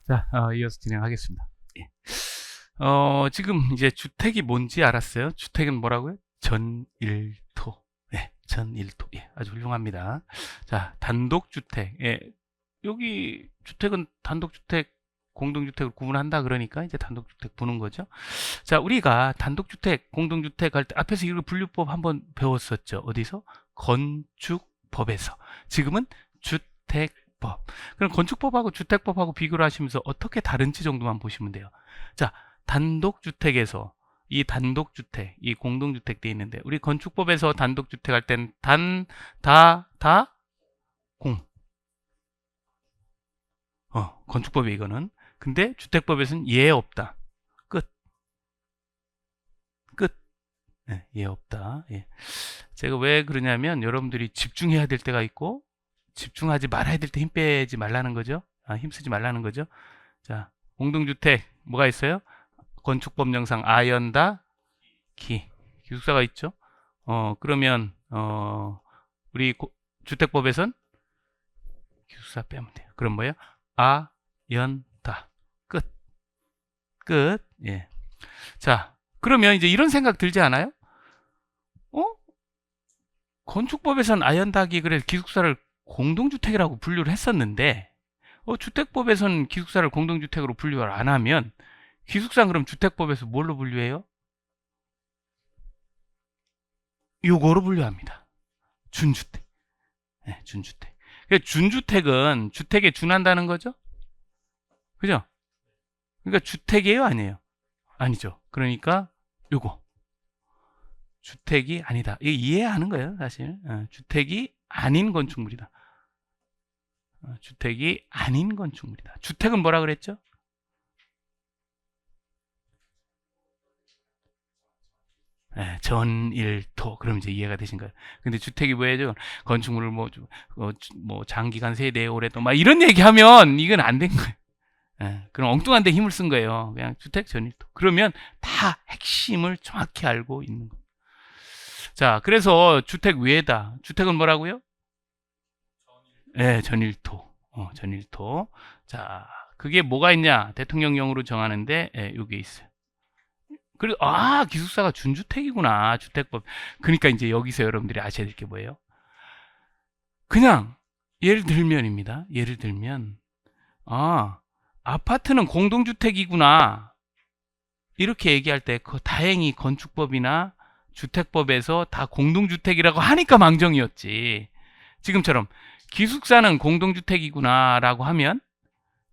자, 이어서 진행하겠습니다. 예. 지금 이제 주택이 뭔지 알았어요? 주택은 뭐라고요? 전일토. 예, 전일토. 예, 아주 훌륭합니다. 자, 단독주택. 예, 여기 주택은 단독주택, 공동주택을 구분한다 그러니까 이제 단독주택 보는 거죠. 자, 우리가 단독주택, 공동주택 할 때 앞에서 이거 분류법 한번 배웠었죠. 어디서? 건축법에서. 지금은 주택법. 그럼 건축법하고 주택법하고 비교를 하시면서 어떻게 다른지 정도만 보시면 돼요. 자, 단독주택에서 이 단독주택, 이 공동주택 돼 있는데 우리 건축법에서 단독주택 할 땐 공. 건축법에 이거는. 근데 주택법에서는 예 없다. 끝. 끝. 네, 예 없다. 예. 제가 왜 그러냐면 여러분들이 집중해야 될 때가 있고 집중하지 말아야 될 때 힘 빼지 말라는 거죠. 힘쓰지 말라는 거죠. 자, 공동주택 뭐가 있어요? 건축법령상 아연다 기숙사가 있죠. 그러면 우리 주택법에선 기숙사 빼면 돼요. 그럼 뭐예요? 아연다 끝. 예. 자, 그러면 이제 이런 생각 들지 않아요? 건축법에선 아연다기 그래 기숙사를 공동주택이라고 분류를 했었는데 주택법에선 기숙사를 공동주택으로 분류를 안 하면 기숙사는 그럼 주택법에서 뭘로 분류해요? 요거로 분류합니다. 준주택. 네, 준주택. 준주택은 주택에 준한다는 거죠? 그죠? 그러니까 주택이에요, 아니에요? 아니죠. 그러니까 요거 주택이 아니다. 이거 이해하는 거예요, 사실. 주택이 아닌 건축물이다. 주택이 아닌 건축물이다. 주택은 뭐라 그랬죠? 네, 전일토. 그럼 이제 이해가 되신가요? 근데 주택이 뭐예요? 건축물을 뭐 장기간 세대 오랫동안 막 이런 얘기하면 이건 안 된 거예요. 그럼 엉뚱한 데 힘을 쓴 거예요. 그냥 주택 전일토. 그러면 다 핵심을 정확히 알고 있는 거예요. 자, 그래서 주택 외에다. 주택은 뭐라고요? 네, 전일토. 전일토. 자, 그게 뭐가 있냐? 대통령령으로 정하는데, 요게 있어요. 그리고, 기숙사가 준주택이구나. 주택법. 그러니까 이제 여기서 여러분들이 아셔야 될 게 뭐예요? 그냥, 예를 들면입니다. 예를 들면, 아파트는 공동주택이구나. 이렇게 얘기할 때, 다행히 건축법이나 주택법에서 다 공동주택이라고 하니까 망정이었지. 지금처럼 기숙사는 공동주택이구나 라고 하면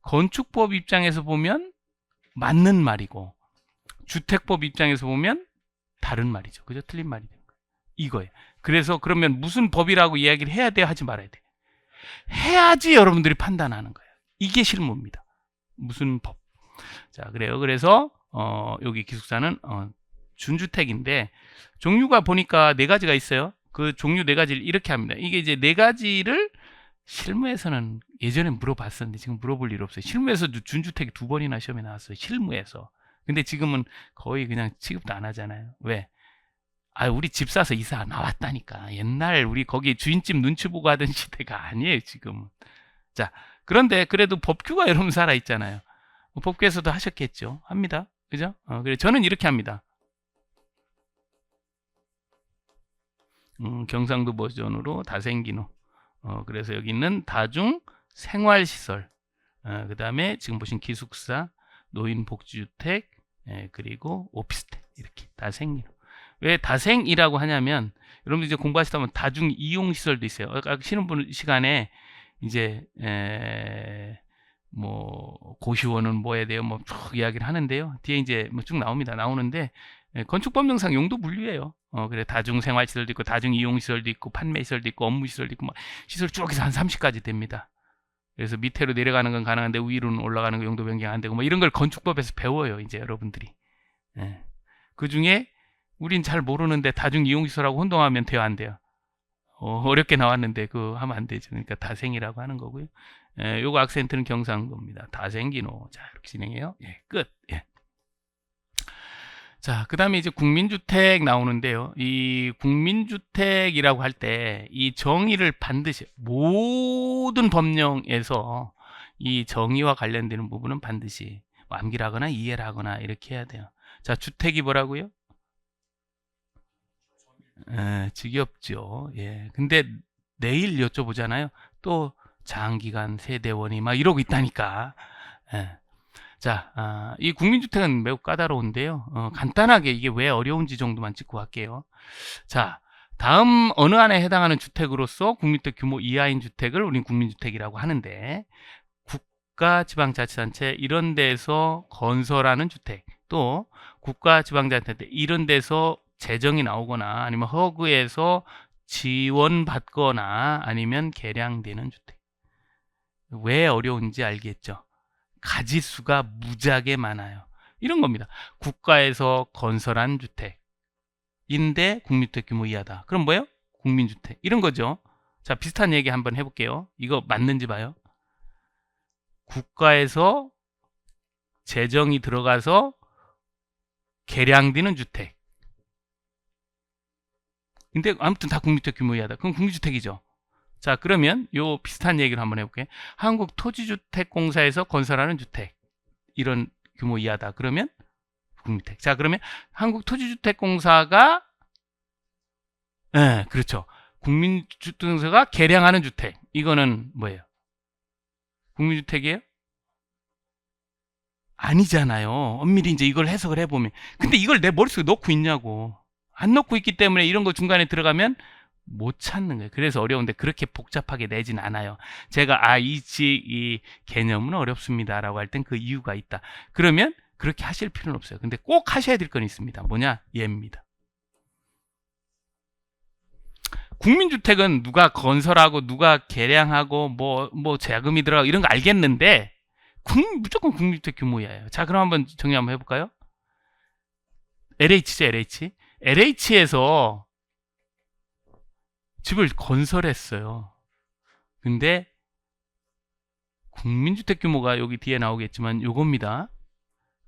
건축법 입장에서 보면 맞는 말이고 주택법 입장에서 보면 다른 말이죠. 그죠? 틀린 말이 되는 거예요. 이거예요. 그래서 그러면 무슨 법이라고 이야기를 해야 돼? 하지 말아야 돼? 해야지 여러분들이 판단하는 거예요. 이게 실무입니다. 무슨 법. 자, 그래요. 그래서 여기 기숙사는 준주택인데 종류가 보니까 네 가지가 있어요. 그 종류 네 가지를 이렇게 합니다. 이게 이제 네 가지를 실무에서는 예전에 물어봤었는데 지금 물어볼 일 없어요. 실무에서도 준주택이 2번이나 시험에 나왔어요. 실무에서. 근데 지금은 거의 그냥 취급도 안 하잖아요. 왜? 우리 집 사서 이사 나왔다니까. 옛날 우리 거기 주인집 눈치 보고 하던 시대가 아니에요, 지금은. 자, 그런데 그래도 법규가 여러분 살아있잖아요. 법규에서도 하셨겠죠. 합니다. 그죠? 그래 저는 이렇게 합니다. 경상도 버전으로 다생기노. 그래서 여기 있는 다중 생활시설, 그 다음에 지금 보신 기숙사, 노인복지주택, 그리고 오피스텔 이렇게 다생기노. 왜 다생이라고 하냐면 여러분들 이제 공부하시다 보면 다중 이용시설도 있어요. 아까 쉬는 시간에 이제 뭐 고시원은 뭐 해야 돼요? 뭐 쭉 이야기를 하는데요. 뒤에 이제 뭐 쭉 나옵니다. 나오는데 건축법령상 용도 분류예요. 그래 다중생활시설도 있고 다중이용시설도 있고 판매시설도 있고 업무시설도 있고 막 시설 쭉 해서 한 30가지 됩니다. 그래서 밑으로 내려가는 건 가능한데 위로는 올라가는 거 용도 변경 안 되고 뭐 이런 걸 건축법에서 배워요. 이제 여러분들이. 그 중에 우린 잘 모르는데 다중이용시설하고 혼동하면 돼요, 안 돼요? 어렵게 나왔는데 그거 하면 안 되죠. 그러니까 다생이라고 하는 거고요. 요거 악센트는 경상도입니다. 다생기노. 자, 이렇게 진행해요. 예, 끝. 예. 자, 그 다음에 이제 국민주택 나오는데요. 이 국민주택이라고 할 때 이 정의를 반드시 모든 법령에서 이 정의와 관련되는 부분은 반드시 뭐 암기를 하거나 이해를 하거나 이렇게 해야 돼요. 자, 주택이 뭐라고요? 지겹죠. 예. 근데 내일 여쭤보잖아요. 또 장기간 세대원이 막 이러고 있다니까. 예. 자, 이 국민주택은 매우 까다로운데요. 간단하게 이게 왜 어려운지 정도만 짚고 갈게요. 자, 다음 어느 안에 해당하는 주택으로서 국민주택 규모 이하인 주택을 우린 국민주택이라고 하는데, 국가지방자치단체 이런 데서 건설하는 주택, 또 국가지방자치단체 이런 데서 재정이 나오거나 아니면 허그에서 지원받거나 아니면 개량되는 주택. 왜 어려운지 알겠죠? 가지수가 무지하게 많아요. 이런 겁니다. 국가에서 건설한 주택인데 국민주택 규모 이하다. 그럼 뭐예요? 국민주택. 이런 거죠. 자, 비슷한 얘기 한번 해볼게요. 이거 맞는지 봐요. 국가에서 재정이 들어가서 개량되는 주택. 근데 아무튼 다 국민주택 규모 이하다. 그럼 국민주택이죠. 자, 그러면 요 비슷한 얘기를 한번 해볼게요. 한국토지주택공사에서 건설하는 주택. 이런 규모 이하다. 그러면 국민주택. 자, 그러면 한국토지주택공사가 그렇죠. 국민주택공사가 개량하는 주택. 이거는 뭐예요? 국민주택이에요? 아니잖아요. 엄밀히 이제 이걸 해석을 해보면. 근데 이걸 내 머릿속에 넣고 있냐고. 안 넣고 있기 때문에 이런 거 중간에 들어가면 못 찾는 거예요. 그래서 어려운데 그렇게 복잡하게 내진 않아요. 제가 이 개념은 어렵습니다라고 할 땐 그 이유가 있다. 그러면 그렇게 하실 필요는 없어요. 근데 꼭 하셔야 될 건 있습니다. 뭐냐? 얘입니다. 국민주택은 누가 건설하고 누가 개량하고 뭐 자금이 들어가고 이런 거 알겠는데 무조건 국민주택 규모야예요. 자, 그럼 한번 정리 한번 해볼까요? LH죠, LH. LH에서 집을 건설했어요. 근데 국민주택 규모가 여기 뒤에 나오겠지만 요겁니다.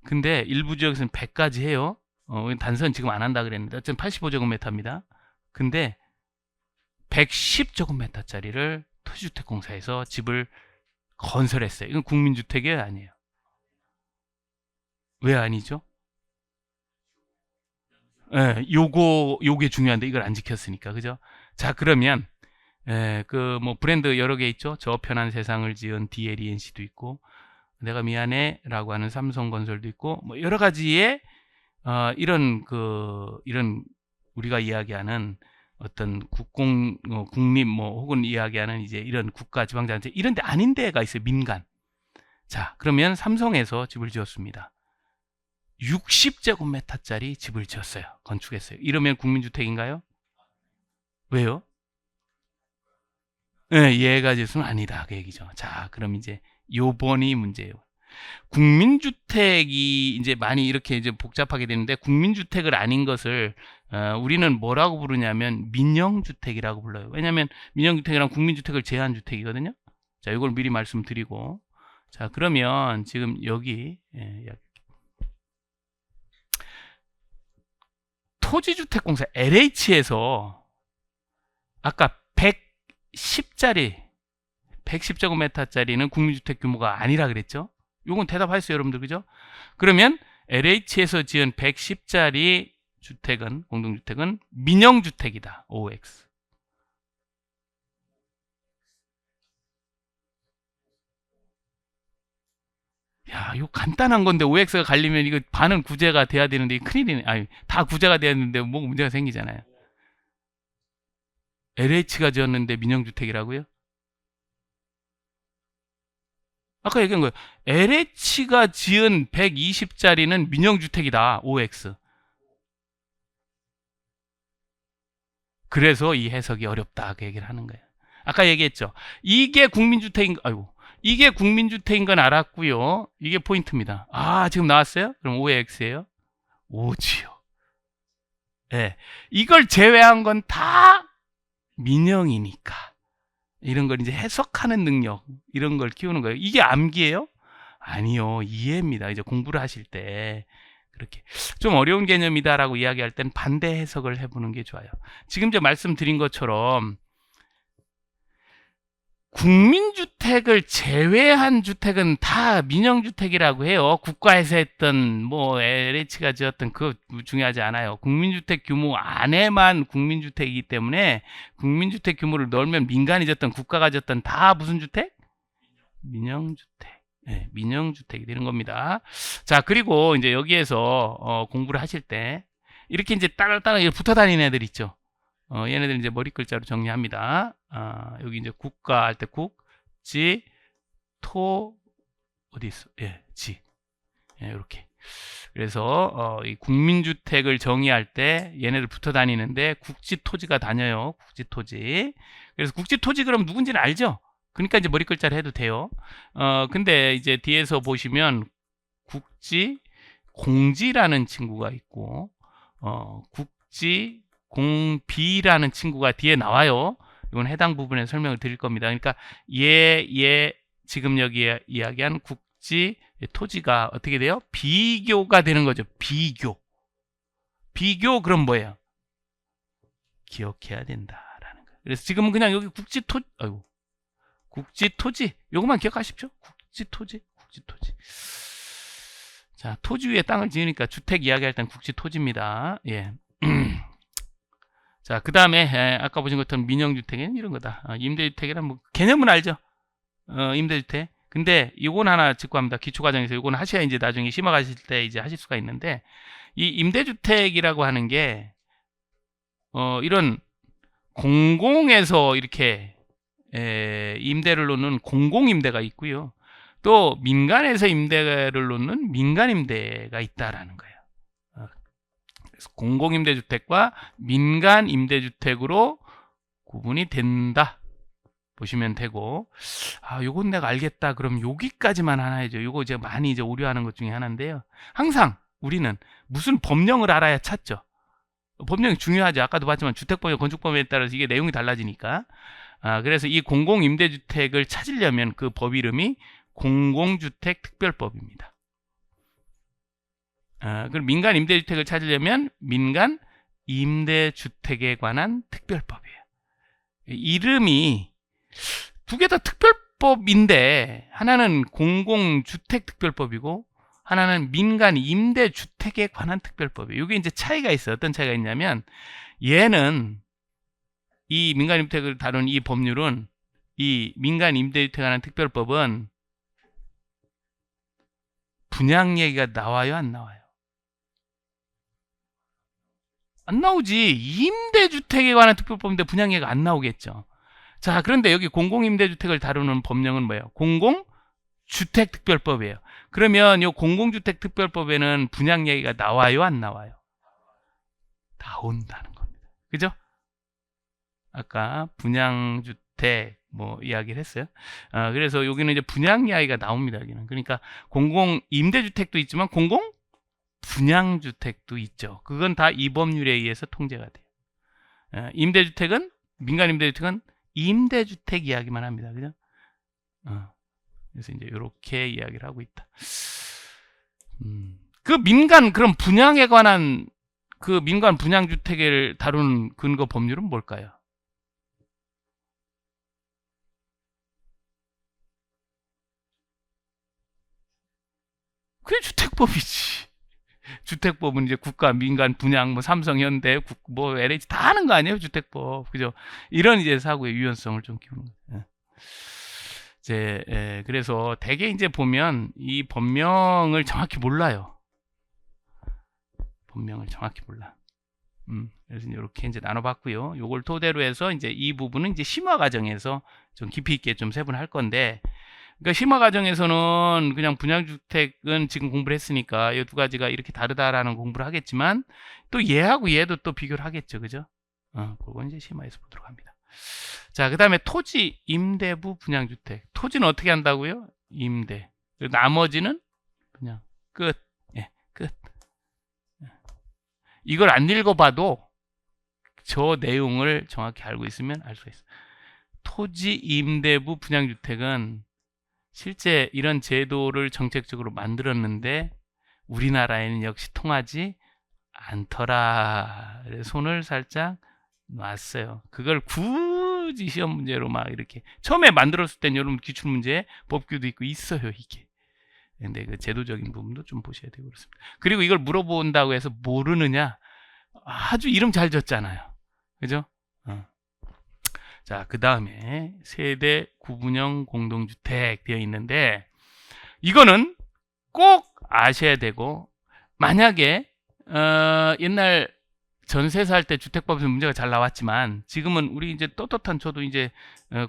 근데 일부 지역에서는 100까지 해요. 단선 지금 안 한다 그랬는데 어쨌든 85제곱미터입니다. 근데 110제곱미터짜리를 토지주택공사에서 집을 건설했어요. 이건 국민주택이에요, 아니에요? 왜 아니죠? 요게 중요한데 이걸 안 지켰으니까, 그죠? 자, 그러면 브랜드 여러 개 있죠. 저 편한 세상을 지은 DLENC도 있고, 내가 미안해라고 하는 삼성건설도 있고, 뭐 여러 가지의 이런 우리가 이야기하는 어떤 국립 혹은 이야기하는 이제 이런 국가지방자치단체 이런 데 아닌 데가 있어요. 민간. 자, 그러면 삼성에서 집을 지었습니다. 60제곱미터짜리 집을 지었어요. 건축했어요. 이러면 국민주택인가요? 왜요? 얘가 지수는 아니다. 그 얘기죠. 자, 그럼 이제 요번이 문제예요. 국민주택이 이제 많이 이렇게 이제 복잡하게 되는데, 국민주택을 아닌 것을 우리는 뭐라고 부르냐면 민영주택이라고 불러요. 왜냐하면 민영주택이랑 국민주택을 제한 주택이거든요. 자, 이걸 미리 말씀드리고, 자, 그러면 지금 여기 토지주택공사 LH에서 아까 110제곱미터짜리는 국민주택 규모가 아니라 그랬죠. 요건 대답하셨어요, 여러분들. 그죠? 그러면 LH에서 지은 110짜리 주택은, 공동주택은 민영주택이다. OX. 야, 이거 간단한 건데 OX가 갈리면 이거 반은 구제가 돼야 되는데 이거 큰일이네. 아니, 다 구제가 돼야 되는데 뭐 문제가 생기잖아요. LH가 지었는데 민영주택이라고요? 아까 얘기한 거예요. LH가 지은 120짜리는 민영주택이다. OX. 그래서 이 해석이 어렵다. 그 얘기를 하는 거예요. 아까 얘기했죠. 이게 국민주택인 건 알았고요. 이게 포인트입니다. 아, 지금 나왔어요? 그럼 OX예요? 오지요. 네. 이걸 제외한 건 다 민영이니까. 이런 걸 이제 해석하는 능력, 이런 걸 키우는 거예요. 이게 암기예요? 아니요. 이해입니다. 이제 공부를 하실 때. 그렇게 좀 어려운 개념이다라고 이야기할 땐 반대 해석을 해보는 게 좋아요. 지금 저 말씀드린 것처럼 국민주택을 제외한 주택은 다 민영주택이라고 해요. 국가에서 했던 뭐 LH가 지었던 그거 중요하지 않아요. 국민주택 규모 안에만 국민주택이기 때문에 국민주택 규모를 넣으면 민간이 졌던 국가가 졌던 다 무슨 주택? 민영주택. 네, 민영주택이 되는 겁니다. 자, 그리고 이제 여기에서 공부를 하실 때 이렇게 이제 따로따로 붙어 다니는 애들 있죠. 얘네들 이제 머리 글자로 정리합니다. 여기 이제 국가 할 때 국, 지, 토, 어디 있어? 예, 지. 예, 이렇게. 그래서 이 국민주택을 정의할 때 얘네들 붙어 다니는데 국지 토지가 다녀요. 국지 토지. 그래서 국지 토지 그럼 누군지는 알죠? 그러니까 이제 머리 글자를 해도 돼요. 근데 이제 뒤에서 보시면 국지 공지라는 친구가 있고 국지 공비라는 친구가 뒤에 나와요. 이건 해당 부분에 설명을 드릴 겁니다. 그러니까 지금 여기 이야기한 국지 토지가 어떻게 돼요? 비교가 되는 거죠. 비교 그럼 뭐예요? 기억해야 된다라는 거예요. 그래서 지금은 그냥 여기 국지 토지 요것만 기억하십시오. 국지 토지. 자, 토지 위에 땅을 지으니까 주택 이야기할 땐 국지 토지입니다. 예. 자, 그 다음에 아까 보신 것처럼 민영주택은 이런 거다. 임대주택이란 뭐 개념은 알죠? 임대주택. 근데 이건 하나 짚고 합니다. 기초과정에서 이건 하셔야 이제 나중에 심화 가실 때 이제 하실 수가 있는데, 이 임대주택이라고 하는 게 이런 공공에서 이렇게 임대를 놓는 공공임대가 있고요. 또 민간에서 임대를 놓는 민간임대가 있다라는 거예요. 그래서 공공임대주택과 민간임대주택으로 구분이 된다 보시면 되고, 요건 내가 알겠다. 그럼 여기까지만 하나야죠. 요거 이제 많이 이제 오류하는 것 중에 하나인데요. 항상 우리는 무슨 법령을 알아야 찾죠. 법령이 중요하죠. 아까도 봤지만 주택법이나 건축법에 따라서 이게 내용이 달라지니까. 그래서 이 공공임대주택을 찾으려면 그 법 이름이 공공주택특별법입니다. 그럼 민간임대주택을 찾으려면 민간임대주택에 관한 특별법이에요. 이름이 두 개 다 특별법인데 하나는 공공주택특별법이고 하나는 민간임대주택에 관한 특별법이에요. 이게 이제 차이가 있어요. 어떤 차이가 있냐면 얘는 이 민간임대주택을 다룬 이 법률은 이 민간임대주택에 관한 특별법은 분양 얘기가 나와요, 안 나와요? 안 나오지. 임대주택에 관한 특별법인데 분양 얘기가 안 나오겠죠. 자, 그런데 여기 공공임대주택을 다루는 법령은 뭐예요? 공공주택특별법이에요. 그러면 이 공공주택특별법에는 분양 얘기가 나와요, 안 나와요? 나온다는 겁니다. 그죠? 아까 분양주택 뭐 이야기를 했어요. 그래서 여기는 이제 분양 이야기가 나옵니다. 여기는. 그러니까 공공임대주택도 있지만 분양주택도 있죠. 그건 다 이 법률에 의해서 통제가 돼요. 임대주택은 민간임대주택은 임대주택 이야기만 합니다. 그죠? 그래서 이제 이렇게 이야기를 하고 있다. 그럼 분양에 관한 그 민간 분양주택을 다루는 근거 법률은 뭘까요? 그게 주택법이지. 주택법은 이제 국가, 민간, 분양, 뭐 삼성, 현대, 뭐 LH 다 하는 거 아니에요, 주택법, 그죠? 이런 이제 사고의 유연성을 좀 키우는 거예요. 그래서 대개 이제 보면 이 법령을 정확히 몰라요. 법령을 정확히 몰라. 그래서 이렇게 이제 나눠봤고요. 요걸 토대로 해서 이제 이 부분은 이제 심화 과정에서 좀 깊이 있게 좀 세분할 건데. 그러니까 심화 과정에서는 그냥 분양주택은 지금 공부를 했으니까 이 두 가지가 이렇게 다르다라는 공부를 하겠지만 또 얘하고 얘도 또 비교를 하겠죠. 그죠? 그건 이제 심화해서 보도록 합니다. 자, 그 다음에 토지, 임대부, 분양주택. 토지는 어떻게 한다고요? 임대. 그리고 나머지는 그냥 끝. 예, 끝. 이걸 안 읽어봐도 저 내용을 정확히 알고 있으면 알 수가 있어요. 토지, 임대부, 분양주택은 실제 이런 제도를 정책적으로 만들었는데 우리나라에는 역시 통하지 않더라. 손을 살짝 놨어요. 그걸 도무지 시험 문제로 막 이렇게 처음에 만들었을 땐 여러분 기출 문제 법규도 있고 있어요 이게. 근데 그 제도적인 부분도 좀 보셔야 되고 그렇습니다. 그리고 이걸 물어본다고 해서 모르느냐? 아주 이름 잘 졌잖아요. 그죠? 자, 그 다음에 세대 구분형 공동주택 되어 있는데 이거는 꼭 아셔야 되고, 만약에 옛날 전세 살 때 주택법에서 문제가 잘 나왔지만 지금은 우리 이제 떳떳한 저도 이제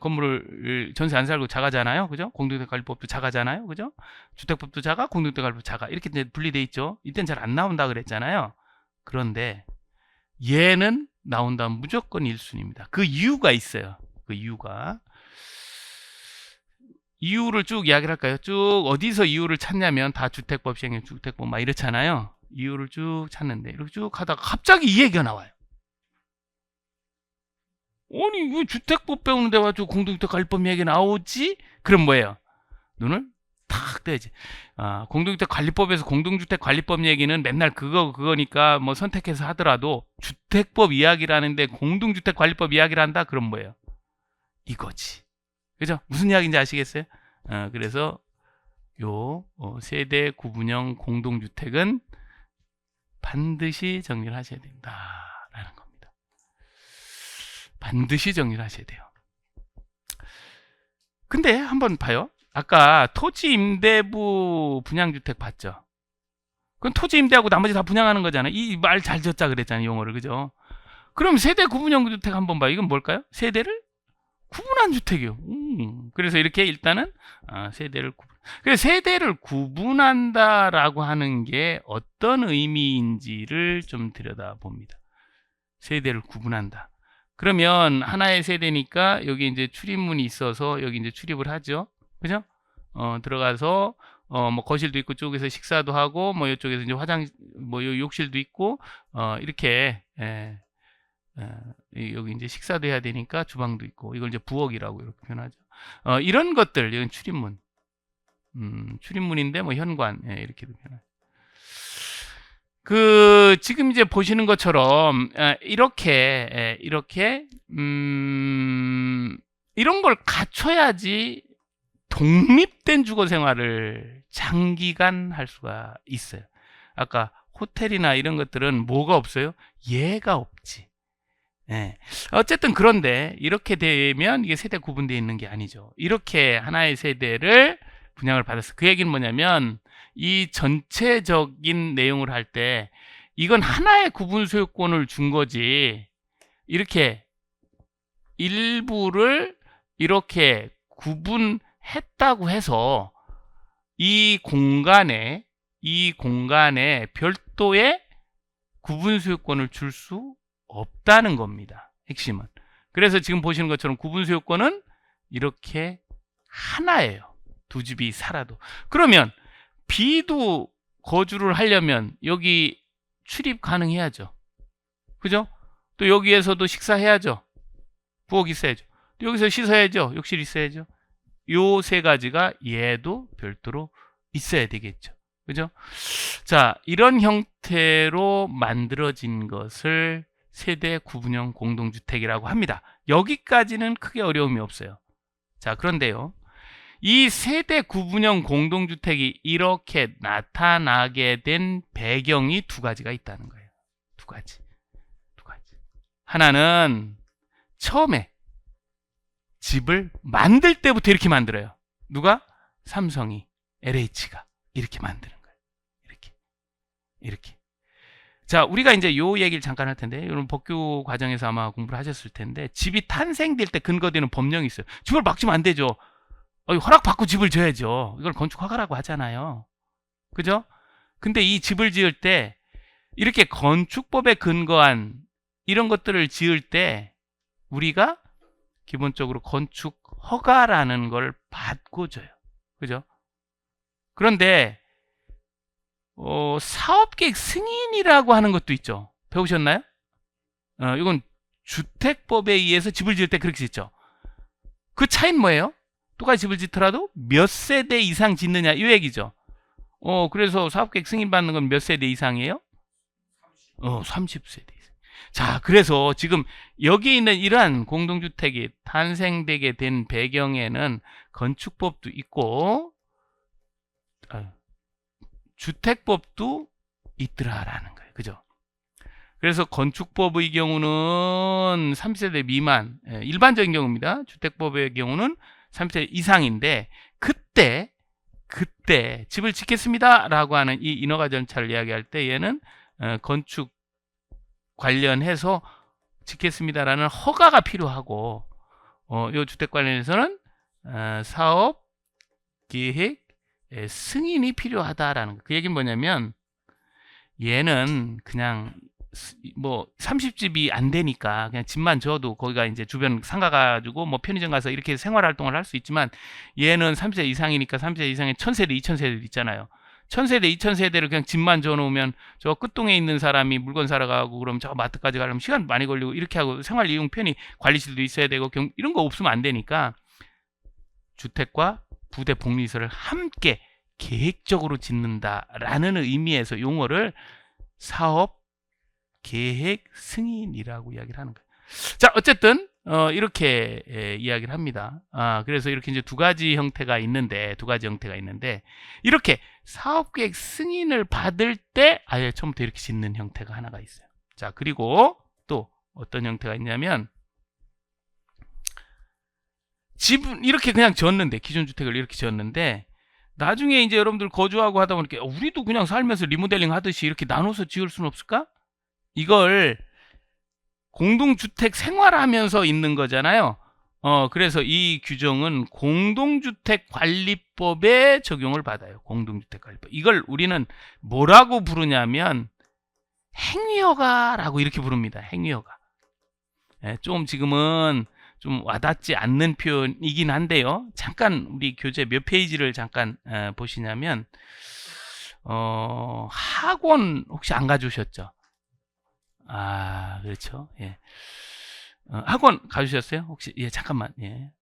건물을 전세 안 살고 작아잖아요. 그죠? 공동주택관리법도 작아잖아요. 그죠? 주택법도 작아, 공동주택관리법 작아. 이렇게 이제 분리돼 있죠. 이때는 잘 안 나온다 그랬잖아요. 그런데 얘는 나온다면 무조건 1순위입니다. 그 이유가 있어요. 그 이유를 쭉 이야기를 할까요? 쭉 어디서 이유를 찾냐면 다 주택법 시행령 주택법 막 이렇잖아요. 이유를 쭉 찾는데 이렇게 쭉 하다가 갑자기 이 얘기가 나와요. 아니 왜 주택법 배우는데 와서 공동주택관리법 얘기 나오지? 그럼 뭐예요? 눈을 탁 떼야지. 공동주택관리법에서 공동주택관리법 얘기는 맨날 그거니까 뭐 선택해서 하더라도 주택법 이야기라는데 공동주택관리법 이야기를 한다? 그럼 뭐예요? 이거지. 그죠? 무슨 이야기인지 아시겠어요? 그래서 요 세대 구분형 공동주택은 반드시 정리를 하셔야 된다라는 겁니다. 반드시 정리를 하셔야 돼요. 근데 한번 봐요. 아까 토지 임대부 분양주택 봤죠? 그건 토지 임대하고 나머지 다 분양하는 거잖아요. 이 말 잘 졌자 그랬잖아요, 용어를. 그죠? 그럼 세대 구분형 주택 한번 봐요. 이건 뭘까요? 세대를 구분한 주택이요. 그래서 이렇게 일단은 세대를 그래서 세대를 구분한다라고 하는 게 어떤 의미인지를 좀 들여다봅니다. 세대를 구분한다. 그러면 하나의 세대니까 여기 이제 출입문이 있어서 여기 이제 출입을 하죠. 그죠? 들어가서 뭐 거실도 있고 쪽에서 식사도 하고 뭐 이쪽에서 이제 뭐 욕실도 있고 이렇게 여기 이제 식사도 해야 되니까 주방도 있고 이걸 이제 부엌이라고 이렇게 표현하죠. 이런 것들 이건 출입문. 출입문인데 뭐 현관 이렇게도 표현하죠. 지금 이제 보시는 것처럼 이렇게 이런 걸 갖춰야지 독립된 주거 생활을 장기간 할 수가 있어요. 아까 호텔이나 이런 것들은 뭐가 없어요? 얘가 없지. 어쨌든 그런데 이렇게 되면 이게 세대 구분되어 있는 게 아니죠. 이렇게 하나의 세대를 분양을 받았어. 그 얘기는 뭐냐면 이 전체적인 내용을 할 때 이건 하나의 구분 소유권을 준 거지, 이렇게 일부를 이렇게 구분했다고 해서 이 공간에 별도의 구분 소유권을 줄 수 없다는 겁니다. 핵심은. 그래서 지금 보시는 것처럼 구분 소유권은 이렇게 하나예요. 두 집이 살아도. 그러면 B도 거주를 하려면 여기 출입 가능해야죠. 그죠? 또 여기에서도 식사해야죠. 부엌 있어야죠. 또 여기서 씻어야죠. 욕실 있어야죠. 요 세 가지가 얘도 별도로 있어야 되겠죠. 그죠? 자, 이런 형태로 만들어진 것을 세대 구분형 공동주택이라고 합니다. 여기까지는 크게 어려움이 없어요. 자, 그런데요. 이 세대 구분형 공동주택이 이렇게 나타나게 된 배경이 두 가지가 있다는 거예요. 두 가지. 하나는 처음에 집을 만들 때부터 이렇게 만들어요. 누가? 삼성이, LH가 이렇게 만드는 거예요. 이렇게. 자, 우리가 이제 요 얘기를 잠깐 할 텐데, 여러분 법규 과정에서 아마 공부를 하셨을 텐데, 집이 탄생될 때 근거되는 법령이 있어요. 집을 막 지면 안 되죠. 허락받고 집을 지어야죠. 이걸 건축허가라고 하잖아요. 그죠? 근데 이 집을 지을 때 이렇게 건축법에 근거한 이런 것들을 지을 때 우리가 기본적으로 건축허가라는 걸 받고 줘요. 그죠? 그런데 사업계획 승인이라고 하는 것도 있죠. 배우셨나요? 이건 주택법에 의해서 집을 지을 때 그렇게 짓죠. 그 차이는 뭐예요? 똑같이 집을 짓더라도 몇 세대 이상 짓느냐 이 얘기죠. 그래서 사업계획 승인받는 건 몇 세대 이상이에요? 30세대 이상. 자, 그래서 지금 여기 있는 이러한 공동주택이 탄생되게 된 배경에는 건축법도 있고 주택법도 있더라라는 거예요. 그죠? 그래서 건축법의 경우는 3세대 미만, 일반적인 경우입니다. 주택법의 경우는 3세대 이상인데, 그때 집을 짓겠습니다 라고 하는 이 인허가 절차를 이야기할 때 얘는 건축 관련해서 짓겠습니다라는 허가가 필요하고, 이 주택 관련해서는 사업 계획 승인이 필요하다라는 거. 그 얘기는 뭐냐면 얘는 그냥 뭐 30집이 안 되니까 그냥 집만 지어도 거기가 이제 주변 상가 가지고 뭐 편의점 가서 이렇게 생활 활동을 할 수 있지만, 얘는 3세대 이상이니까 3세대 이상에 1000세대 2000세대 있잖아요. 1000세대 2000세대를 그냥 집만 지어 놓으면 저 끝동에 있는 사람이 물건 사러 가고 그럼 저 마트까지 가려면 시간 많이 걸리고 이렇게 하고 생활 이용 편의 관리실도 있어야 되고 이런 거 없으면 안 되니까 주택과 부대 복리시설을 함께 계획적으로 짓는다라는 의미에서 용어를 사업 계획 승인이라고 이야기를 하는 거예요. 자, 어쨌든 이렇게 이야기를 합니다. 그래서 이렇게 이제 두 가지 형태가 있는데 이렇게 사업 계획 승인을 받을 때 아예 처음부터 이렇게 짓는 형태가 하나가 있어요. 자, 그리고 또 어떤 형태가 있냐면 집은 이렇게 그냥 지었는데, 기존 주택을 이렇게 지었는데 나중에 이제 여러분들 거주하고 하다 보니까 우리도 그냥 살면서 리모델링 하듯이 이렇게 나눠서 지을 수는 없을까? 이걸 공동주택 생활하면서 있는 거잖아요. 그래서 이 규정은 공동주택관리법에 적용을 받아요. 공동주택관리법. 이걸 우리는 뭐라고 부르냐면 행위허가라고 이렇게 부릅니다. 행위허가. 좀 지금은 좀 와닿지 않는 표현이긴 한데요. 잠깐 우리 교재 몇 페이지를 잠깐 보시냐면 학원 혹시 안 가져오셨죠? 그렇죠. 예. 학원 가주셨어요? 혹시? 예, 잠깐만. 예.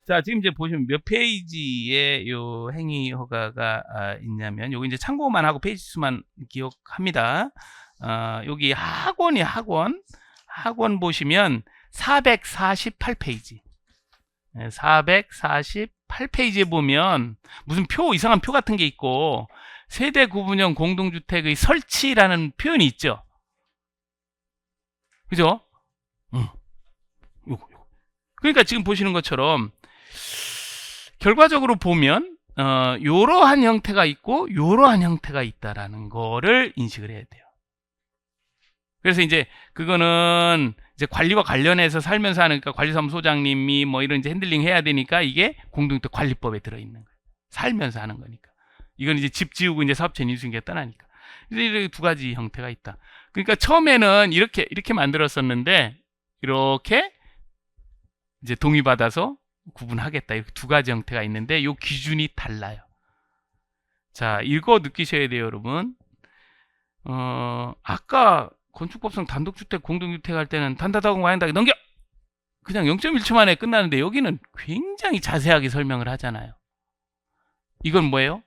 자, 지금 이제 보시면 몇 페이지에 요 행위 허가가 있냐면, 요거 이제 참고만 하고 페이지 수만 기억합니다. 여기 학원이 학원 보시면 448페이지. 448페이지에 보면 무슨 이상한 표 같은 게 있고, 세대 구분형 공동주택의 설치라는 표현이 있죠. 그죠? 요거. 그러니까 지금 보시는 것처럼 결과적으로 보면 요러한 형태가 있고 요러한 형태가 있다라는 거를 인식을 해야 돼요. 그래서 이제 그거는 이제 관리와 관련해서 살면서 하니까 관리사무소장님이 뭐 이런 이제 핸들링 해야 되니까 이게 공동주택 관리법에 들어있는 거예요. 살면서 하는 거니까. 이건 이제 집 지우고 이제 사업체 인수인계가 떠나니까. 이렇게 두 가지 형태가 있다. 그러니까 처음에는 이렇게 만들었었는데 이렇게 이제 동의받아서 구분하겠다. 이렇게 두 가지 형태가 있는데 이 기준이 달라요. 자, 이거 느끼셔야 돼요, 여러분. 아까 건축법상 단독주택, 공동주택 할 때는 단다다고 와인다게 넘겨! 그냥 0.1초 만에 끝나는데 여기는 굉장히 자세하게 설명을 하잖아요. 이건 뭐예요?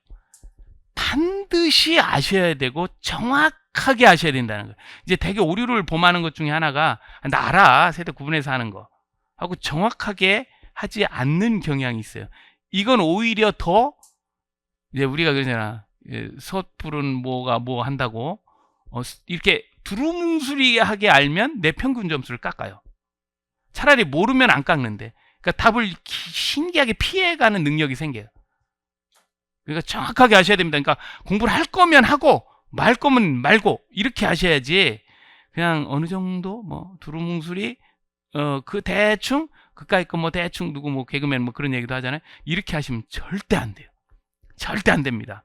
반드시 아셔야 되고 정확하게 아셔야 된다는 거예요. 이제 되게 오류를 범하는 것 중에 하나가 나 알아, 세대 구분해서 하는 거 하고 정확하게 하지 않는 경향이 있어요. 이건 오히려 더 이제 우리가 그러잖아, 섣부른 뭐가 뭐 한다고 이렇게 두루뭉술하게 알면 내 평균 점수를 깎아요. 차라리 모르면 안 깎는데, 그러니까 답을 신기하게 피해가는 능력이 생겨요. 그러니까 정확하게 아셔야 됩니다. 그러니까 공부를 할 거면 하고 말 거면 말고 이렇게 하셔야지, 그냥 어느 정도 뭐 두루뭉술이 그 대충 그까이 거 뭐 대충 누구 뭐 개그맨 뭐 그런 얘기도 하잖아요. 이렇게 하시면 절대 안 돼요. 절대 안 됩니다.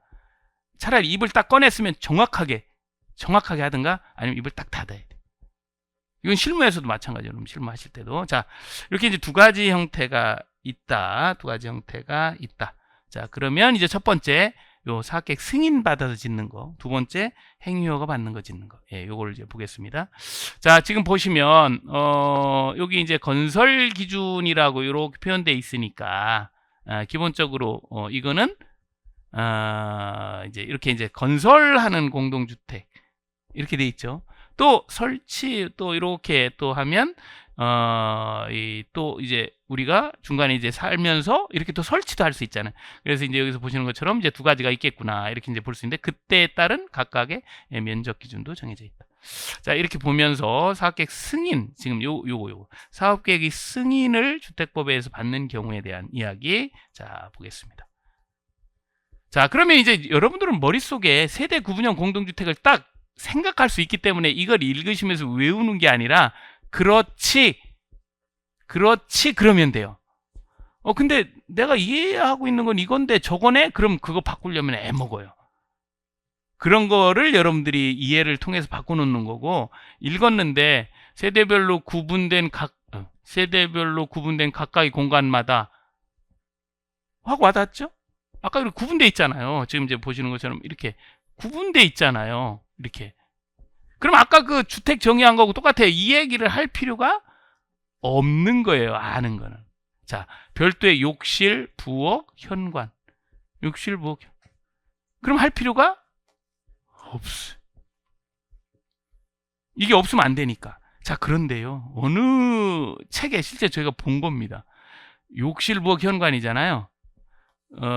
차라리 입을 딱 꺼냈으면 정확하게 하든가 아니면 입을 딱 닫아야 돼. 이건 실무에서도 마찬가지예요. 실무하실 때도. 자, 이렇게 이제 두 가지 형태가 있다. 자, 그러면 이제 첫 번째 요 사업계획 승인 받아서 짓는 거, 두 번째 행위허가 받는 거 짓는 거. 예, 요걸 이제 보겠습니다. 자, 지금 보시면 여기 이제 건설 기준이라고 이렇게 표현되어 있으니까 기본적으로 이거는 이제 이렇게 이제 건설하는 공동주택 이렇게 돼 있죠. 또 설치 또 이렇게 또 하면 또 이제 우리가 중간에 이제 살면서 이렇게 또 설치도 할 수 있잖아요. 그래서 이제 여기서 보시는 것처럼 이제 두 가지가 있겠구나 이렇게 이제 볼 수 있는데 그때에 따른 각각의 면적 기준도 정해져 있다. 자, 이렇게 보면서 사업계획 승인, 지금 요거 사업계획의 승인을 주택법에 의해서 받는 경우에 대한 이야기 자 보겠습니다. 자, 그러면 이제 여러분들은 머릿속에 세대 구분형 공동주택을 딱 생각할 수 있기 때문에 이걸 읽으시면서 외우는 게 아니라 그렇지 그러면 돼요. 근데 내가 이해하고 있는 건 이건데 저거네? 그럼 그거 바꾸려면 애먹어요. 그런 거를 여러분들이 이해를 통해서 바꿔놓는 거고, 읽었는데 세대별로 구분된 각각의 공간마다 확 와닿죠? 아까 이렇게 구분돼 있잖아요. 지금 이제 보시는 것처럼 이렇게 구분돼 있잖아요. 이렇게. 그럼 아까 그 주택 정의한 거하고 똑같아요. 이 얘기를 할 필요가 없는 거예요. 아는 거는. 자, 별도의 욕실, 부엌, 현관. 욕실, 부엌. 그럼 할 필요가 없어요. 이게 없으면 안 되니까. 자, 그런데요. 어느 책에 실제 저희가 본 겁니다. 욕실, 부엌, 현관이잖아요.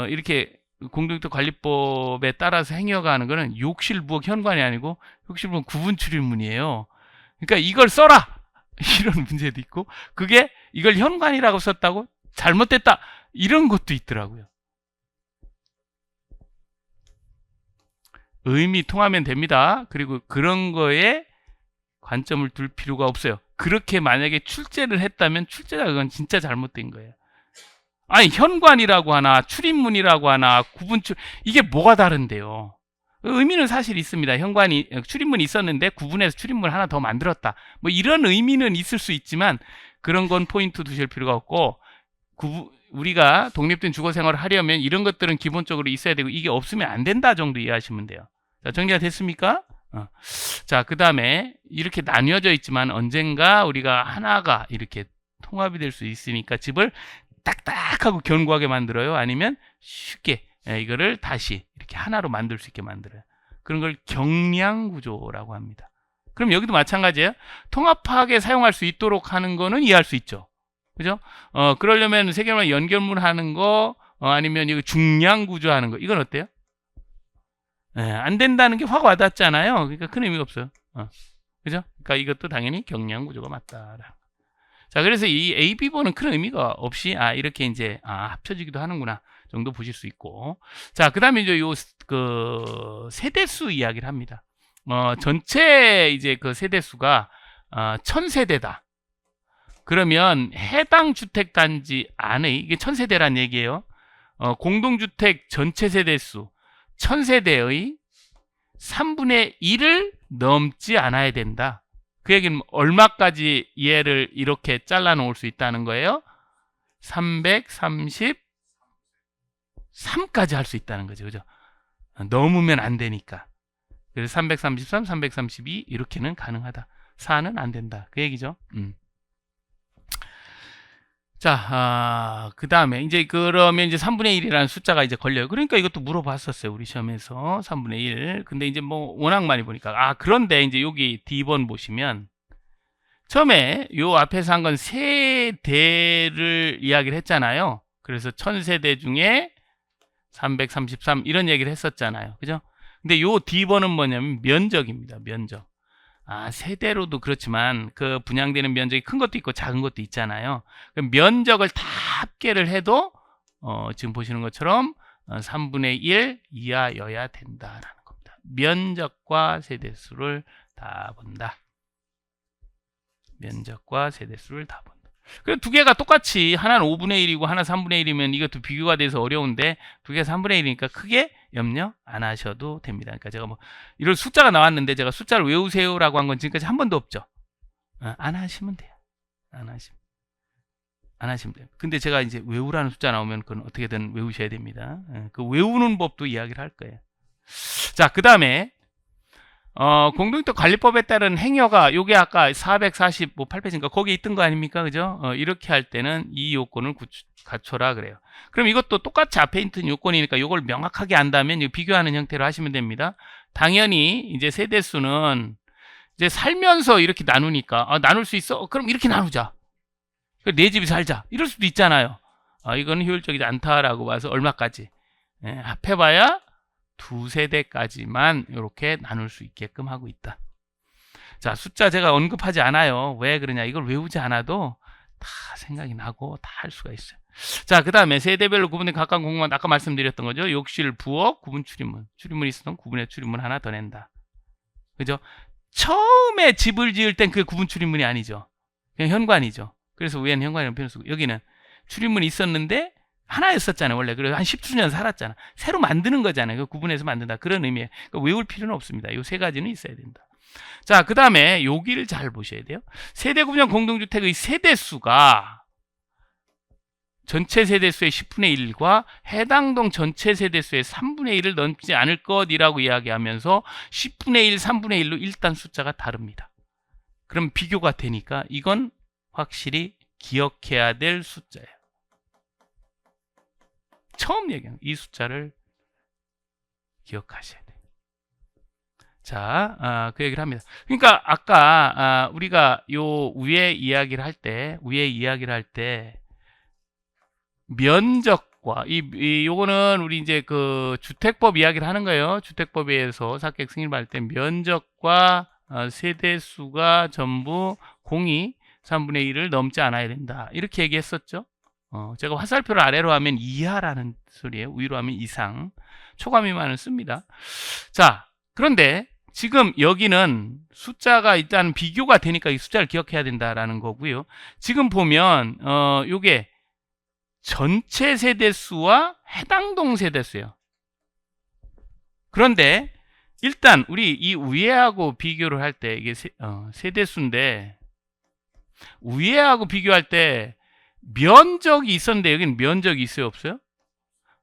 이렇게 공동주택관리법에 따라서 행여가 하는 거는 욕실, 부엌, 현관이 아니고 욕실, 부엌 구분 출입문이에요. 그러니까 이걸 써라! 이런 문제도 있고, 그게 이걸 현관이라고 썼다고 잘못됐다! 이런 것도 있더라고요. 의미 통하면 됩니다. 그리고 그런 거에 관점을 둘 필요가 없어요. 그렇게 만약에 출제를 했다면 출제가 그건 진짜 잘못된 거예요. 아니, 현관이라고 하나 출입문이라고 하나 이게 뭐가 다른데요? 의미는 사실 있습니다. 출입문이 있었는데 구분해서 출입문 하나 더 만들었다. 뭐 이런 의미는 있을 수 있지만 그런 건 포인트 두실 필요가 없고, 우리가 독립된 주거 생활을 하려면 이런 것들은 기본적으로 있어야 되고 이게 없으면 안 된다 정도 이해하시면 돼요. 자, 정리가 됐습니까? 자, 그 다음에 이렇게 나뉘어져 있지만 언젠가 우리가 하나가 이렇게 통합이 될 수 있으니까 집을 딱딱하고 견고하게 만들어요? 아니면 쉽게 이거를 다시 이렇게 하나로 만들 수 있게 만들어요? 그런 걸 경량구조라고 합니다. 그럼 여기도 마찬가지예요. 통합하게 사용할 수 있도록 하는 거는 이해할 수 있죠. 그죠? 그러려면 세 개만 연결문 하는 거, 아니면 이거 중량구조 하는 거, 이건 어때요? 안 된다는 게 확 와닿잖아요. 그러니까 큰 의미가 없어요. 그죠? 그러니까 이것도 당연히 경량구조가 맞다. 자, 그래서 이 A, B번은 큰 의미가 없이, 이렇게 이제, 합쳐지기도 하는구나 정도 보실 수 있고. 자, 그 다음에 이제 세대수 이야기를 합니다. 전체 이제 그 세대수가, 1000세대다. 그러면 해당 주택단지 안의, 이게 1000세대란 얘기예요. 공동주택 전체 세대수 1000세대의 3분의 1을 넘지 않아야 된다. 그 얘기는 얼마까지 얘를 이렇게 잘라 놓을 수 있다는 거예요? 333까지 할 수 있다는 거죠. 그죠? 넘으면 안 되니까. 그래서 333, 332 이렇게는 가능하다. 4는 안 된다. 그 얘기죠. 자, 그 다음에, 그러면 이제 3분의 1이라는 숫자가 이제 걸려요. 그러니까 이것도 물어봤었어요. 우리 시험에서. 3분의 1. 근데 이제 뭐, 워낙 많이 보니까. 그런데 이제 여기 D번 보시면, 처음에 요 앞에서 한 건 세대를 이야기를 했잖아요. 그래서 1000세대 중에 333 이런 얘기를 했었잖아요. 그죠? 근데 요 D번은 뭐냐면 면적입니다. 면적. 세대로도 그렇지만 그 분양되는 면적이 큰 것도 있고 작은 것도 있잖아요. 면적을 다 합계를 해도 지금 보시는 것처럼 3분의 1 이하여야 된다라는 겁니다. 면적과 세대수를 다 본다. 면적과 세대수를 다 본다. 그래서 두 개가 똑같이 하나는 5분의 1이고 하나 3분의 1이면 이것도 비교가 돼서 어려운데 두 개가 3분의 1이니까 크게 염려 안 하셔도 됩니다. 그러니까 제가 뭐 이런 숫자가 나왔는데 제가 숫자를 외우세요라고 한 건 지금까지 한 번도 없죠. 안 하시면 돼요. 안 하시면 돼요. 근데 제가 이제 외우라는 숫자 나오면 그건 어떻게든 외우셔야 됩니다. 그 외우는 법도 이야기를 할 거예요. 자, 그 다음에 공동주택 관리법에 따른 행여가 요게 아까 448페이지인가 거기에 있던 거 아닙니까? 그죠? 이렇게 할 때는 이 요건을 갖춰라 그래요. 그럼 이것도 똑같이 앞에 있는 요건이니까 요걸 명확하게 안다면 비교하는 형태로 하시면 됩니다. 당연히 이제 세대수는 이제 살면서 이렇게 나누니까 나눌 수 있어? 그럼 이렇게 나누자. 내 집이 살자. 이럴 수도 있잖아요. 이건 효율적이지 않다라고 봐서 얼마까지? 합해봐야 2세대까지만 이렇게 나눌 수 있게끔 하고 있다. 자, 숫자 제가 언급하지 않아요. 왜 그러냐? 이걸 외우지 않아도 다 생각이 나고 다 할 수가 있어요. 자, 그 다음에 세대별로 구분된 각각 공무원 아까 말씀드렸던 거죠. 욕실, 부엌, 구분 출입문. 출입문이 있었던 구분의 출입문 하나 더 낸다. 그죠? 처음에 집을 지을 땐 그게 구분 출입문이 아니죠. 그냥 현관이죠. 그래서 위에는 현관이라는 표현을 쓰고 여기는 출입문이 있었는데 하나였었잖아요. 원래. 그래서 한 10수년 살았잖아. 새로 만드는 거잖아요. 구분해서 만든다. 그런 의미에 그러니까 외울 필요는 없습니다. 이 세 가지는 있어야 된다. 자, 그 다음에 여기를 잘 보셔야 돼요. 세대 구분형 공동주택의 세대수가 전체 세대수의 10분의 1과 해당 동 전체 세대수의 3분의 1을 넘지 않을 것이라고 이야기하면서 10분의 1, 3분의 1로 일단 숫자가 다릅니다. 그럼 비교가 되니까 이건 확실히 기억해야 될 숫자예요. 처음 얘기한 이 숫자를 기억하셔야 돼요. 자, 그 얘기를 합니다. 그러니까 아까 우리가 요 위에 이야기를 할 때 면적과 요거는 우리 이제 그 주택법 이야기를 하는 거예요. 주택법에서 사격 승인을 받을 때 면적과 세대수가 전부 공이 3분의 1을 넘지 않아야 된다. 이렇게 얘기했었죠. 제가 화살표를 아래로 하면 이하라는 소리예요. 위로 하면 이상. 초과 미만을 씁니다. 자, 그런데 지금 여기는 숫자가 일단 비교가 되니까 이 숫자를 기억해야 된다라는 거고요. 지금 보면 요게 전체 세대수와 해당 동 세대수예요. 그런데 일단 우리 이 위에하고 비교를 할 때 이게 세대수인데 위에하고 비교할 때 면적이 있었는데 여기는 면적이 있어요, 없어요?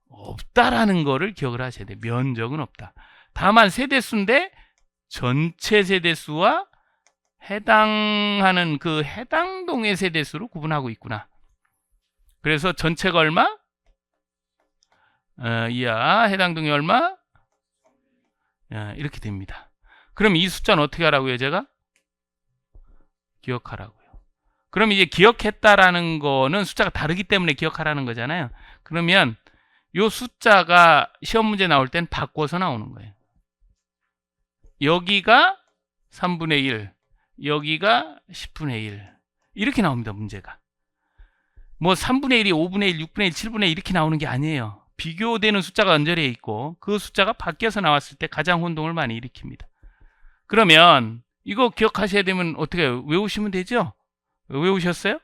없다라는 거를 기억을 하셔야 돼요. 면적은 없다. 다만 세대수인데 전체 세대수와 해당하는 그 해당 동의 세대수로 구분하고 있구나. 그래서 전체가 얼마? 이하 해당 동의 얼마? 이렇게 됩니다. 그럼 이 숫자는 어떻게 하라고요, 제가? 기억하라고요. 그럼 이제 기억했다라는 거는 숫자가 다르기 때문에 기억하라는 거잖아요. 그러면 이 숫자가 시험 문제 나올 땐 바꿔서 나오는 거예요. 여기가 3분의 1, 여기가 10분의 1. 이렇게 나옵니다, 문제가. 뭐 3분의 1이 5분의 1, 6분의 1, 7분의 1 이렇게 나오는 게 아니에요. 비교되는 숫자가 언저리에 있고 그 숫자가 바뀌어서 나왔을 때 가장 혼동을 많이 일으킵니다. 그러면 이거 기억하셔야 되면 어떻게 해요? 외우시면 되죠? 외우셨어요?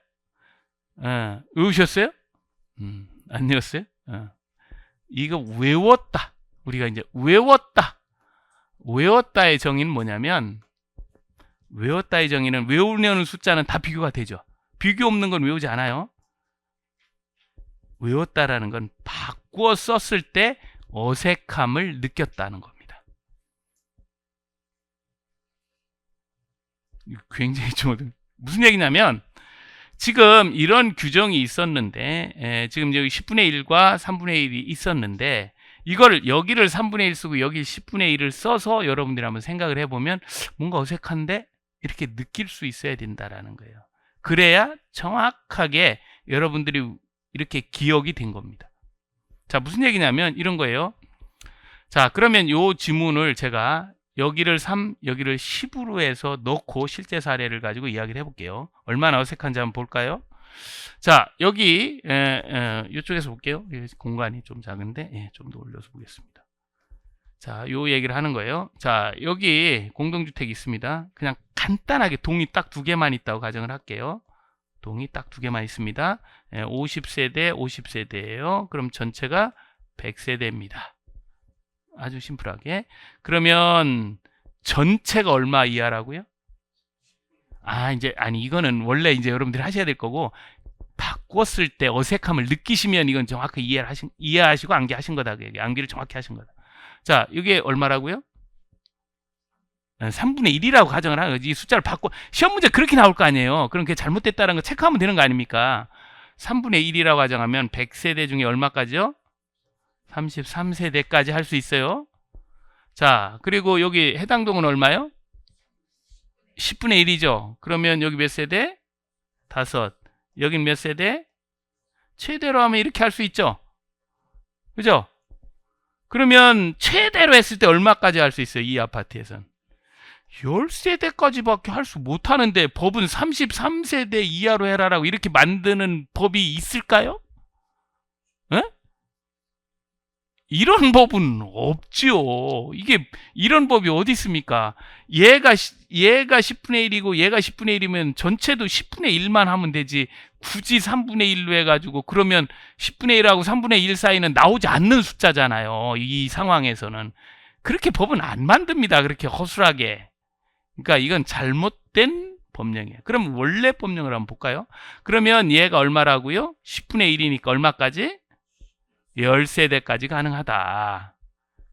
외우셨어요? 안 외웠어요? 이거 외웠다. 우리가 이제 외웠다의 정의는 뭐냐면 외웠다의 정의는 외우려는 숫자는 다 비교가 되죠. 비교 없는 건 외우지 않아요. 외웠다라는 건 바꾸어 썼을 때 어색함을 느꼈다는 겁니다. 굉장히 좀 무슨 얘기냐면 지금 이런 규정이 있었는데 지금 여기 10분의 1과 3분의 1이 있었는데 이걸 여기를 3분의 1 쓰고 여기 10분의 1을 써서 여러분들이 한번 생각을 해보면 뭔가 어색한데 이렇게 느낄 수 있어야 된다라는 거예요. 그래야 정확하게 여러분들이 이렇게 기억이 된 겁니다. 자, 무슨 얘기냐면 이런 거예요. 자, 그러면 요 지문을 제가 여기를 3, 여기를 10으로 해서 넣고 실제 사례를 가지고 이야기를 해볼게요. 얼마나 어색한지 한번 볼까요? 자, 여기 이쪽에서 볼게요. 공간이 좀 작은데 좀 더 올려서 보겠습니다. 자, 요 얘기를 하는 거예요. 자, 여기 공동주택이 있습니다. 그냥 간단하게 동이 딱 2개만 있다고 가정을 할게요. 동이 딱 2개만 있습니다. 50세대, 50세대예요. 그럼 전체가 100세대입니다. 아주 심플하게. 그러면 전체가 얼마 이하라고요? 이거는 원래 이제 여러분들이 하셔야 될 거고 바꿨을 때 어색함을 느끼시면 이건 정확히 이해하시고 암기하신 거다. 암기를 정확히 하신 거다. 자, 이게 얼마라고요? 3분의 1이라고 가정을 하는 거지. 이 숫자를 바꿔 시험 문제 그렇게 나올 거 아니에요. 그럼 그게 잘못됐다는 거 체크하면 되는 거 아닙니까? 3분의 1이라고 가정하면 100세대 중에 얼마까지요? 33세대까지 할 수 있어요. 자, 그리고 여기 해당 동은 얼마요? 10분의 1이죠. 그러면 여기 몇 세대? 5. 여긴 몇 세대? 최대로 하면 이렇게 할 수 있죠. 그죠? 그러면 최대로 했을 때 얼마까지 할 수 있어요? 이 아파트에선 10세대까지밖에 할 수 못하는데 법은 33세대 이하로 해라라고 이렇게 만드는 법이 있을까요? 에? 이런 법은 없지요. 이게 이런 법이 어디 있습니까? 얘가 10분의 1이고 얘가 10분의 1이면 전체도 10분의 1만 하면 되지. 굳이 3분의 1로 해가지고 그러면 10분의 1하고 3분의 1 사이는 나오지 않는 숫자잖아요. 이 상황에서는. 그렇게 법은 안 만듭니다. 그렇게 허술하게. 그러니까 이건 잘못된 법령이에요. 그럼 원래 법령을 한번 볼까요? 그러면 얘가 얼마라고요? 10분의 1이니까 얼마까지? 10세대까지 가능하다.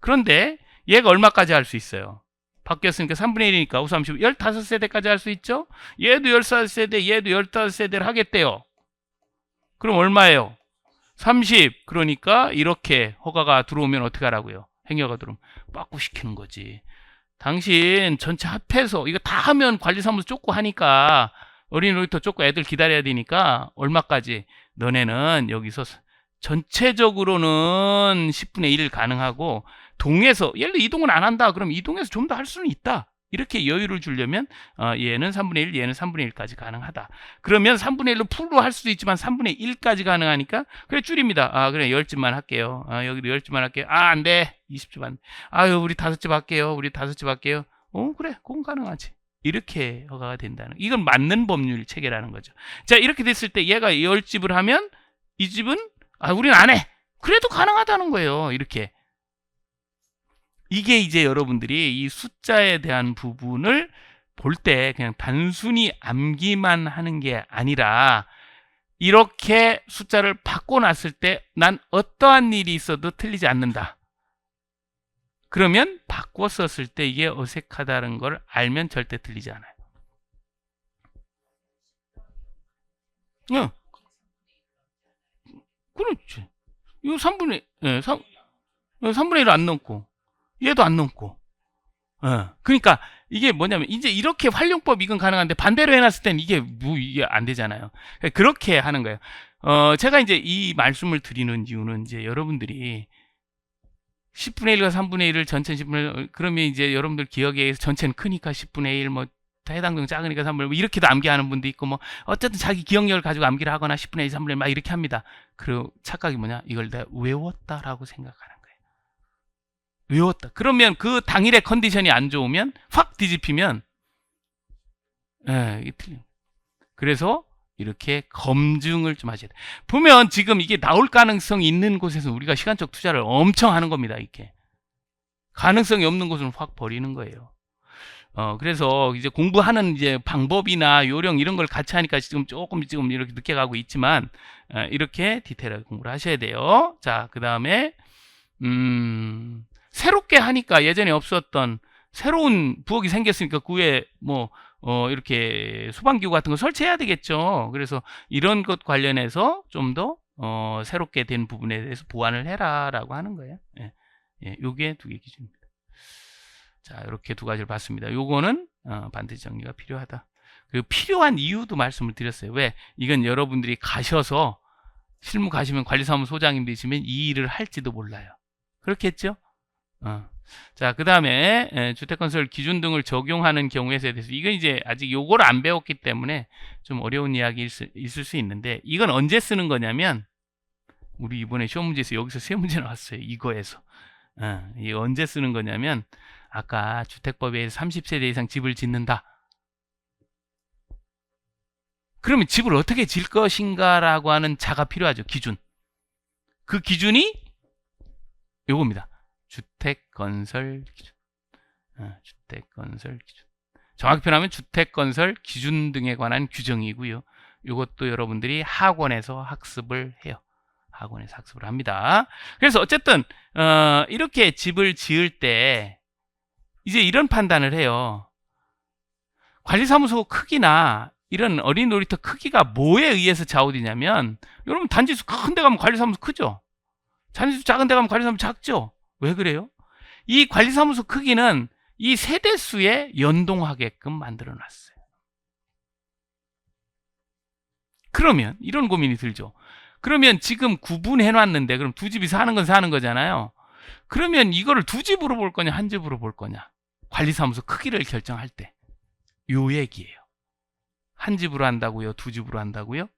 그런데 얘가 얼마까지 할 수 있어요? 바뀌었으니까 3분의 1이니까 우선 15세대까지 할 수 있죠? 얘도 14세대, 얘도 15세대를 하겠대요. 그럼 얼마예요? 30. 그러니까 이렇게 허가가 들어오면 어떻게 하라고요? 행여가 들어오면 빠꾸시키는 거지. 당신 전체 합해서 이거 다 하면 관리사무소 쫓고 하니까 어린이 놀이터 쫓고 애들 기다려야 되니까 얼마까지? 너네는 여기서 전체적으로는 10분의 1 가능하고 동에서 예를 들어 이동은 안 한다. 그럼 이동해서 좀 더 할 수는 있다. 이렇게 여유를 주려면 얘는 3분의 1, 얘는 3분의 1까지 가능하다. 그러면 3분의 1로 풀로 할 수도 있지만 3분의 1까지 가능하니까 그래 줄입니다. 그래 10집만 할게요. 여기도 10집만 할게요. 안 돼. 20집 안 돼. 우리 5집 할게요. 우리 5집 할게요. 그래 그건 가능하지. 이렇게 허가가 된다는 이건 맞는 법률 체계라는 거죠. 자 이렇게 됐을 때 얘가 10집을 하면 이 집은 우린 안 해. 그래도 가능하다는 거예요. 이렇게. 이게 이제 여러분들이 이 숫자에 대한 부분을 볼 때 그냥 단순히 암기만 하는 게 아니라 이렇게 숫자를 바꿔놨을 때 난 어떠한 일이 있어도 틀리지 않는다. 그러면 바꿔 썼을 때 이게 어색하다는 걸 알면 절대 틀리지 않아요. 그렇지. 이거 3분의 1을 안 넣고 얘도 안 넣고 그러니까 이게 뭐냐면 이제 이렇게 활용법 이건 가능한데 반대로 해놨을 땐 이게 안 되잖아요. 그렇게 하는 거예요. 제가 이제 이 말씀을 드리는 이유는 이제 여러분들이 10분의 1과 3분의 1을 전체 10분의 1 그러면 이제 여러분들 기억에 의해서 전체는 크니까 10분의 1 뭐 해당동 작으니까 3분의 1 뭐 이렇게도 암기하는 분도 있고 뭐 어쨌든 자기 기억력을 가지고 암기를 하거나 10분의 1, 3분의 1 막 이렇게 합니다. 그리고 착각이 뭐냐? 이걸 내가 외웠다라고 생각하는 거예요. 외웠다. 그러면 그 당일의 컨디션이 안 좋으면 확 뒤집히면 이게 틀려. 그래서 이렇게 검증을 좀 하셔야 돼요. 보면 지금 이게 나올 가능성이 있는 곳에서 우리가 시간적 투자를 엄청 하는 겁니다. 이렇게 가능성이 없는 곳은 확 버리는 거예요. 그래서 이제 공부하는 이제 방법이나 요령 이런 걸 같이 하니까 지금 이렇게 늦게 가고 있지만 이렇게 디테일하게 공부를 하셔야 돼요. 자, 그 다음에 새롭게 하니까 예전에 없었던 새로운 부엌이 생겼으니까 그 위에 뭐 이렇게 소방기구 같은 거 설치해야 되겠죠. 그래서 이런 것 관련해서 좀 더 새롭게 된 부분에 대해서 보완을 해라라고 하는 거예요. 요게 두 개 기준입니다. 자, 이렇게 두 가지를 봤습니다. 요거는 반드시 정리가 필요하다. 그 필요한 이유도 말씀을 드렸어요. 왜? 이건 여러분들이 가셔서 실무 가시면 관리사무소장님 되시면 이 일을 할지도 몰라요. 그렇겠죠? 자, 그 다음에 주택건설 기준 등을 적용하는 경우에 대해서 이건 이제 아직 요거를 안 배웠기 때문에 좀 어려운 이야기 있을 수 있는데 이건 언제 쓰는 거냐면 우리 이번에 시험 문제에서 여기서 세 문제 나왔어요. 이거에서 이게 언제 쓰는 거냐면 아까 주택법에 30세대 이상 집을 짓는다. 그러면 집을 어떻게 질 것인가라고 하는 자가 필요하죠. 기준. 그 기준이 요겁니다. 주택건설 기준. 주택건설 기준. 정확히 표현하면 주택건설 기준 등에 관한 규정이고요. 이것도 여러분들이 학원에서 학습을 해요. 학원에서 학습을 합니다. 그래서 어쨌든 이렇게 집을 지을 때 이제 이런 판단을 해요. 관리사무소 크기나 이런 어린이 놀이터 크기가 뭐에 의해서 좌우되냐면 여러분 단지수 큰 데 가면 관리사무소 크죠. 단지수 작은 데 가면 관리사무소 작죠. 왜 그래요? 이 관리사무소 크기는 이 세대수에 연동하게끔 만들어 놨어요. 그러면 이런 고민이 들죠. 그러면 지금 구분해 놨는데 그럼 두 집이 사는 건 사는 거잖아요. 그러면 이거를 두 집으로 볼 거냐 한 집으로 볼 거냐, 관리사무소 크기를 결정할 때 요 얘기예요. 한 집으로 한다고요? 두 집으로 한다고요?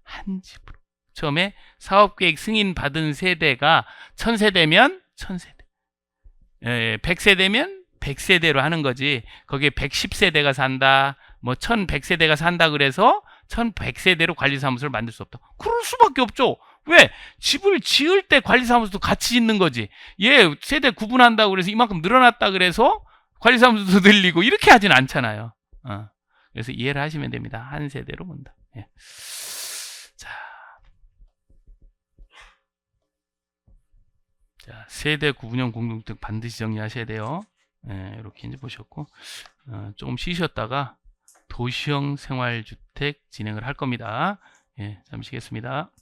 한 집으로. 처음에 사업계획 승인 받은 세대가 1000세대면 1000세대, 100세대면 100세대로 하는 거지. 거기에 110세대가 산다, 뭐 1100세대가 산다 그래서 1100세대로 관리사무소를 만들 수 없다. 그럴 수밖에 없죠. 왜? 집을 지을 때 관리사무소도 같이 짓는 거지. 얘 세대 구분한다고 그래서 이만큼 늘어났다 그래서 관리사무소도 늘리고 이렇게 하진 않잖아요. 그래서 이해를 하시면 됩니다. 한 세대로 본다. 예. 자, 세대 구분형 공동주택 반드시 정리하셔야 돼요. 예, 이렇게 이제 보셨고, 조금 쉬셨다가 도시형 생활주택 진행을 할 겁니다. 예, 잠시 쉬겠습니다.